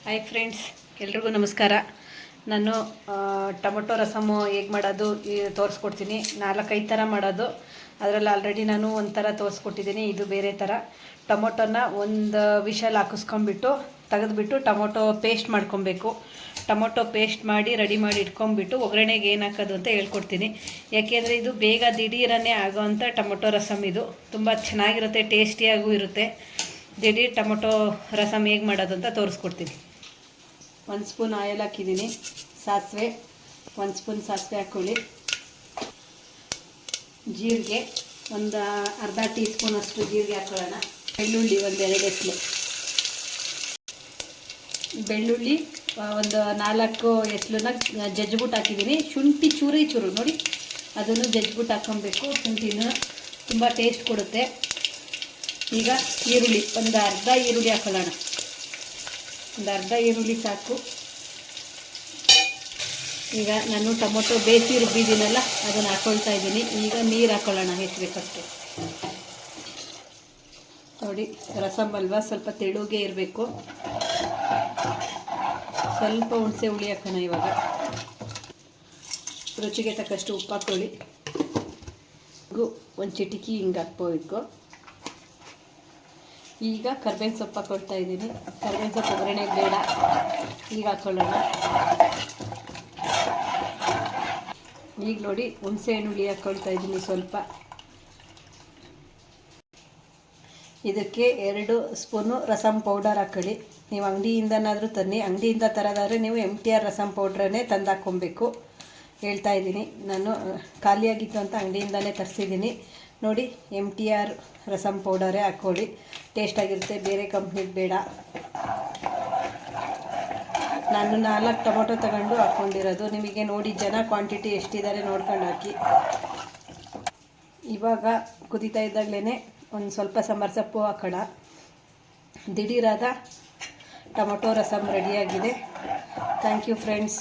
Hi friends, ಎಲ್ರಿಗೂ ನಮಸ್ಕಾರ. ನಾನು ಟೊಮೊಟೊ ರಸಮ್ಮು ಹೇಗೆ ಮಾಡೋದು ತೋರಿಸ್ಕೊಡ್ತೀನಿ. 4-5 ಥರ ಮಾಡೋದು. ಅದರಲ್ಲಿ ಆಲ್ರೆಡಿ ನಾನು ಒಂದು ಥರ ತೋರಿಸ್ಕೊಟ್ಟಿದ್ದೀನಿ. ಇದು ಬೇರೆ ಥರ. ಟೊಮೊಟೊನ ಒಂದು ವಿಷಲ್ ಹಾಕಿಸ್ಕೊಂಬಿಟ್ಟು ತೆಗೆದುಬಿಟ್ಟು ಟೊಮೊಟೊ ಪೇಸ್ಟ್ ಮಾಡ್ಕೊಬೇಕು. ಟೊಮೊಟೊ ಪೇಸ್ಟ್ ಮಾಡಿ ರೆಡಿ ಮಾಡಿ ಇಟ್ಕೊಂಬಿಟ್ಟು ಒಗ್ಗರಣೆಗೆ ಏನು ಹಾಕೋದು ಅಂತ ಹೇಳ್ಕೊಡ್ತೀನಿ. ಯಾಕೆಂದರೆ ಇದು ಬೇಗ ದಿಢೀರನ್ನೇ ಆಗೋವಂಥ ಟೊಮೊಟೊ ರಸಮ್. ಇದು ತುಂಬ ಚೆನ್ನಾಗಿರುತ್ತೆ, ಟೇಸ್ಟಿಯಾಗೂ ಇರುತ್ತೆ. ದಿಢೀರ್ ಟೊಮೊಟೊ ರಸಮ್ ಹೇಗೆ ಮಾಡೋದು ಅಂತ ತೋರಿಸ್ಕೊಡ್ತೀನಿ. 1 ಸ್ಪೂನ್ ಆಯಿಲ್ ಹಾಕಿದ್ದೀನಿ. ಸಾಸಿವೆ 1 ಸ್ಪೂನ್ ಸಾಸಿವೆ ಹಾಕ್ಕೊಳ್ಳಿ. ಜೀರಿಗೆ ಒಂದು ಅರ್ಧ ಟೀ ಸ್ಪೂನ್ ಅಷ್ಟು ಜೀರಿಗೆ ಹಾಕೊಳ್ಳೋಣ. ಬೆಳ್ಳುಳ್ಳಿ 1-2 ಎಸ್ಲು. ಬೆಳ್ಳುಳ್ಳಿ ಒಂದು 4 ಎಸ್ಲನ್ನ ಜಜ್ಜಿಬಿಟ್ಟು ಹಾಕಿದ್ದೀನಿ. ಶುಂಠಿ ಚೂರು ನೋಡಿ, ಅದನ್ನು ಜಜ್ಜಿಬಿಟ್ಟು ಹಾಕ್ಕೊಬೇಕು. ಶುಂಠಿನ ತುಂಬ ಟೇಸ್ಟ್ ಕೊಡುತ್ತೆ. ಈಗ ಈರುಳ್ಳಿ ಒಂದು ಅರ್ಧ ಈರುಳ್ಳಿ ಹಾಕೊಳ್ಳೋಣ. ಒಂದು ಅರ್ಧ ಈರುಳ್ಳಿ ಸಾಕು. ಈಗ ನಾನು ಟೊಮೊಟೊ ಬೇಯಿಸಿ ರುಬ್ಬಿದ್ದೀನಲ್ಲ, ಅದನ್ನು ಹಾಕ್ಕೊಳ್ತಾ ಇದ್ದೀನಿ. ಈಗ ನೀರು ಹಾಕ್ಕೊಳ್ಳೋಣ ಎಷ್ಟು ಬೇಕಷ್ಟು. ನೋಡಿ, ರಸಮ್ ಅಲ್ವಾ, ಸ್ವಲ್ಪ ತೆಳುಗೆ ಇರಬೇಕು. ಸ್ವಲ್ಪ ಹುಣಸೆ ಹುಳಿ ಹಾಕೋಣ. ಇವಾಗ ರುಚಿಗೆ ತಕ್ಕಷ್ಟು ಉಪ್ಪು ಹಾಕ್ಕೊಳ್ಳಿ. ಒಂದು ಚಿಟಿಕಿ ಹಿಂಗೆ ಹಾಕ್ಕೋಬೇಕು. ಈಗ ಕರ್ಬೇವಿನ ಸೊಪ್ಪು ಹಾಕ್ಕೊಳ್ತಾ ಇದ್ದೀನಿ. ಕರ್ಬೇವಿನ ಸೊಪ್ಪು ಒಗ್ಗರಣೆಗೆ ಬೇಡ, ಈಗ ಹಾಕ್ಕೊಳ್ಳೋಣ. ಈಗ ನೋಡಿ, ಹುಣಸೆ ಹಣ್ಣು ಹುಳಿ ಹಾಕ್ಕೊಳ್ತಾ ಇದ್ದೀನಿ ಸ್ವಲ್ಪ. ಇದಕ್ಕೆ 2 ಸ್ಪೂನು ರಸಮ್ ಪೌಡರ್ ಹಾಕ್ಕೊಳ್ಳಿ. ನೀವು ಅಂಗಡಿಯಿಂದನಾದರೂ ತನ್ನಿ. ಅಂಗಡಿಯಿಂದ ತರೋದಾದರೆ ನೀವು MTR ರಸಮ್ ಪೌಡ್ರನ್ನೇ ತಂದು ಹಾಕ್ಕೊಬೇಕು. ಹೇಳ್ತಾ ಇದ್ದೀನಿ, ನಾನು ಖಾಲಿಯಾಗಿತ್ತು ಅಂತ ಅಂಗಡಿಯಿಂದಲೇ ತರಿಸಿದ್ದೀನಿ. ನೋಡಿ, MTR ರಸಮ್ ಪೌಡರೇ ಹಾಕ್ಕೊಳ್ಳಿ, ಟೇಸ್ಟಾಗಿರುತ್ತೆ. ಬೇರೆ ಕಂಪ್ನಿದು ಬೇಡ. ನಾನು 4 ಟೊಮೊಟೊ ತಗೊಂಡು ಹಾಕ್ಕೊಂಡಿರೋದು. ನಿಮಗೆ ನೋಡಿ, ಜನ ಕ್ವಾಂಟಿಟಿ ಎಷ್ಟಿದ್ದಾರೆ ನೋಡ್ಕೊಂಡು ಹಾಕಿ. ಇವಾಗ ಕುದೀತಾ ಇದ್ದಾಗಲೇ ಒಂದು ಸ್ವಲ್ಪ ಸಾಂಬಾರು ಸೊಪ್ಪು ಹಾಕೋಣ. ದಿಢೀರಾದ ಟೊಮೊಟೊ ರಸಮ್ ರೆಡಿಯಾಗಿದೆ. Thank you friends.